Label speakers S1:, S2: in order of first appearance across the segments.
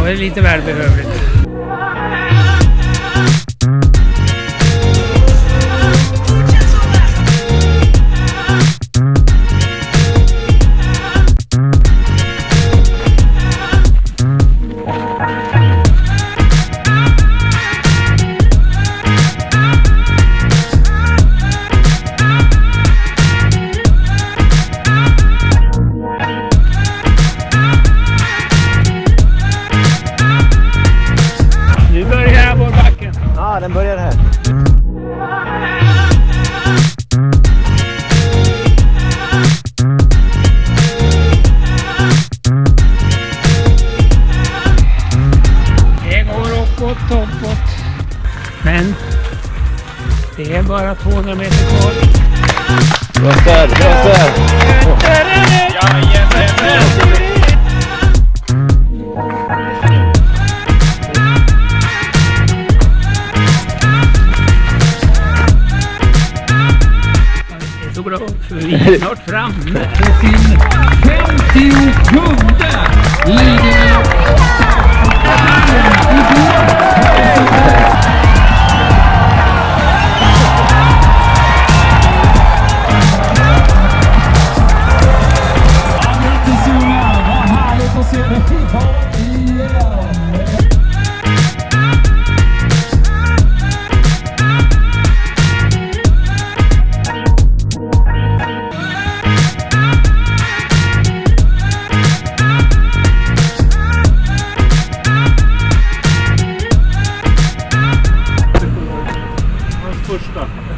S1: det lite välbehövligt.
S2: Den börjar här.
S1: Det går uppåt. Men det är bara 200 meter kvar.
S2: Bra stöd.
S1: Så bra, för vi är snart framme.
S3: På sin 57:e Lidingölopp. Grattis Sune, vad härligt att se dig igen.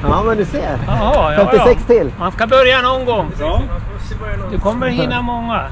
S2: Ja, men du ser.
S1: Jaha,
S2: 56 till.
S1: Man ska börja någon gång.
S3: Ja.
S1: Du kommer hinna många.